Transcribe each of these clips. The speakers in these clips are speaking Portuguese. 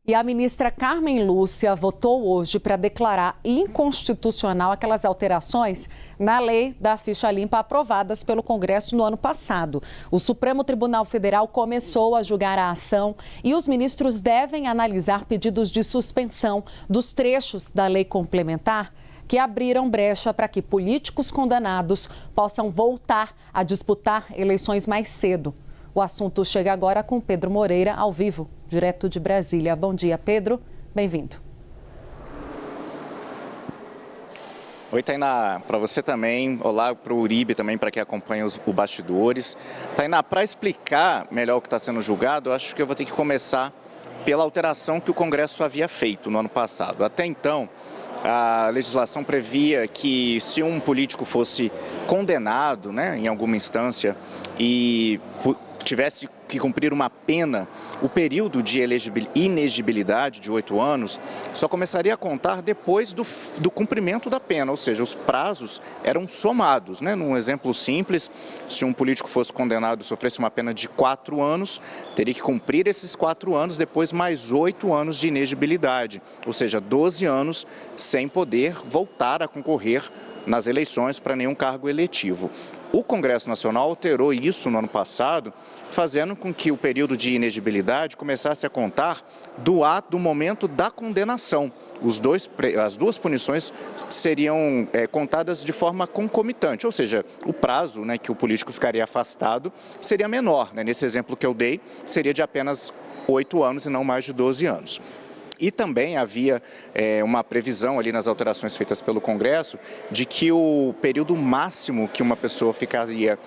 E a ministra Carmen Lúcia votou hoje para declarar inconstitucional aquelas alterações na lei da ficha limpa aprovadas pelo Congresso no ano passado. O Supremo Tribunal Federal começou a julgar a ação e os ministros devem analisar pedidos de suspensão dos trechos da lei complementar que abriram brecha para que políticos condenados possam voltar a disputar eleições mais cedo. O assunto chega agora com Pedro Moreira, ao vivo, direto de Brasília. Bom dia, Pedro. Bem-vindo. Oi, Tainá. Para você também. Olá para o Uribe também, para quem acompanha os bastidores. Tainá, para explicar melhor o que está sendo julgado, eu acho que eu vou ter que começar pela alteração que o Congresso havia feito no ano passado. Até então, a legislação previa que se um político fosse condenado, em alguma instância e tivesse que cumprir uma pena, o período de inegibilidade de 8 anos só começaria a contar depois do cumprimento da pena, ou seja, os prazos eram somados. Num exemplo simples, se um político fosse condenado e sofresse uma pena de 4 anos, teria que cumprir esses 4 anos, depois mais 8 anos de inegibilidade, ou seja, 12 anos sem poder voltar a concorrer nas eleições para nenhum cargo eletivo. O Congresso Nacional alterou isso no ano passado, fazendo com que o período de inegibilidade começasse a contar do momento da condenação. As duas punições seriam contadas de forma concomitante, ou seja, o prazo que o político ficaria afastado seria menor. Nesse exemplo que eu dei, seria de apenas 8 anos e não mais de 12 anos. E também havia uma previsão ali nas alterações feitas pelo Congresso de que o período máximo que uma pessoa ficaria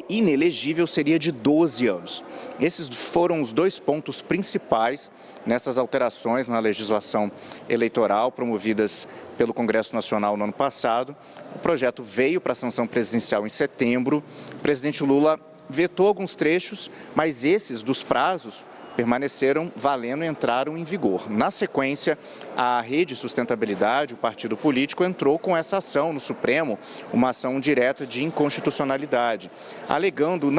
inelegível seria de 12 anos. Esses foram os dois pontos principais nessas alterações na legislação eleitoral promovidas pelo Congresso Nacional no ano passado. O projeto veio para a sanção presidencial em setembro. O presidente Lula vetou alguns trechos, mas esses dos prazos permaneceram valendo e entraram em vigor. Na sequência, a Rede Sustentabilidade, o partido político, entrou com essa ação no Supremo, uma ação direta de inconstitucionalidade, alegando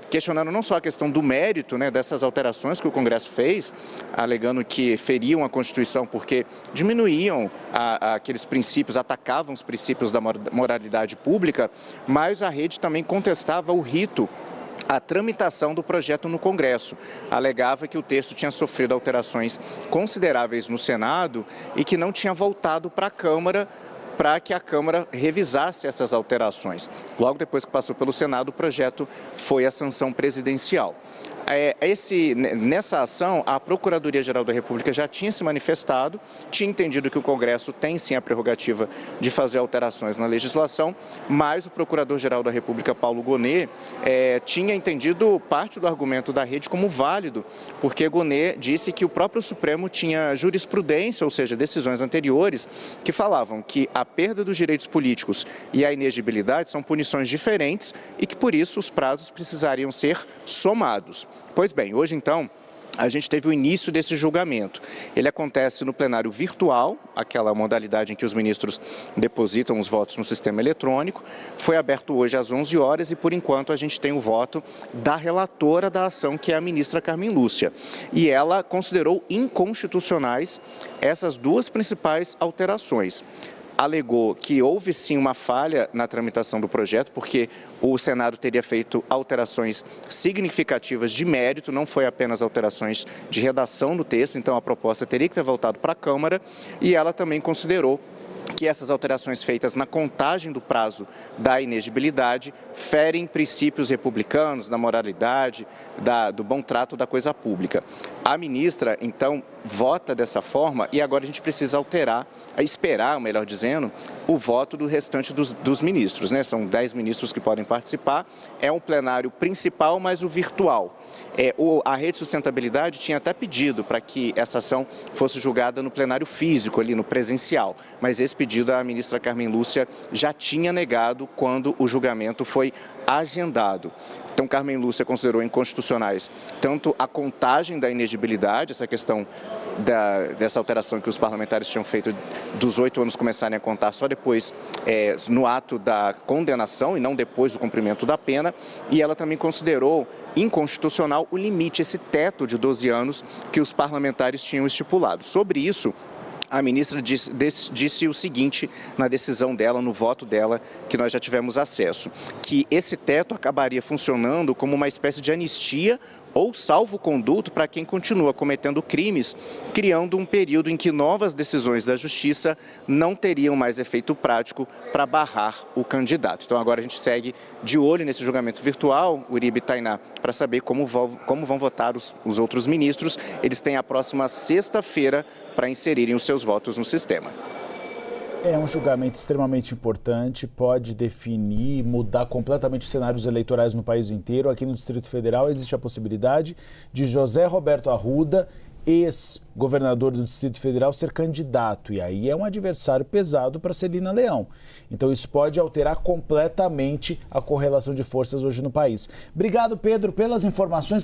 questionando não só a questão do mérito dessas alterações que o Congresso fez, alegando que feriam a Constituição porque diminuíam aqueles princípios, atacavam os princípios da moralidade pública, mas a rede também contestava o rito, a tramitação do projeto no Congresso. Alegava que o texto tinha sofrido alterações consideráveis no Senado e que não tinha voltado para a Câmara para que a Câmara revisasse essas alterações. Logo depois que passou pelo Senado, o projeto foi à sanção presidencial. Nessa ação, a Procuradoria-Geral da República já tinha se manifestado, tinha entendido que o Congresso tem sim a prerrogativa de fazer alterações na legislação, mas o Procurador-Geral da República, Paulo Gonet, tinha entendido parte do argumento da rede como válido, porque Gonet disse que o próprio Supremo tinha jurisprudência, ou seja, decisões anteriores, que falavam que a perda dos direitos políticos e a inegibilidade são punições diferentes e que, por isso, os prazos precisariam ser somados. Pois bem, hoje então a gente teve o início desse julgamento. Ele acontece no plenário virtual, aquela modalidade em que os ministros depositam os votos no sistema eletrônico. Foi aberto hoje às 11 horas e, por enquanto, a gente tem o voto da relatora da ação, que é a ministra Carmen Lúcia. E ela considerou inconstitucionais essas duas principais alterações. Alegou que houve sim uma falha na tramitação do projeto, porque o Senado teria feito alterações significativas de mérito, não foi apenas alterações de redação no texto, então a proposta teria que ter voltado para a Câmara, e ela também considerou que essas alterações feitas na contagem do prazo da inegibilidade ferem princípios republicanos, da moralidade, do bom trato da coisa pública. A ministra, então, vota dessa forma e agora a gente precisa esperar, melhor dizendo, o voto do restante dos ministros. São 10 ministros que podem participar, é um plenário principal, mas o virtual. A Rede Sustentabilidade tinha até pedido para que essa ação fosse julgada no plenário físico, ali no presencial, mas esse pedido a ministra Carmen Lúcia já tinha negado quando o julgamento foi agendado. Então, Carmen Lúcia considerou inconstitucionais tanto a contagem da inegibilidade, essa questão dessa alteração que os parlamentares tinham feito dos 8 anos começarem a contar só depois, no ato da condenação e não depois do cumprimento da pena, e ela também considerou inconstitucional o limite, esse teto de 12 anos que os parlamentares tinham estipulado. Sobre isso, a ministra disse o seguinte na decisão dela, no voto dela, que nós já tivemos acesso, que esse teto acabaria funcionando como uma espécie de anistia ou salvo-conduto para quem continua cometendo crimes, criando um período em que novas decisões da Justiça não teriam mais efeito prático para barrar o candidato. Então agora a gente segue de olho nesse julgamento virtual, Uribe e Tainá, para saber como vão votar os outros ministros. Eles têm a próxima sexta-feira para inserirem os seus votos no sistema. É um julgamento extremamente importante, pode definir, mudar completamente os cenários eleitorais no país inteiro. Aqui no Distrito Federal existe a possibilidade de José Roberto Arruda, ex-governador do Distrito Federal, ser candidato. E aí é um adversário pesado para Celina Leão. Então isso pode alterar completamente a correlação de forças hoje no país. Obrigado, Pedro, pelas informações.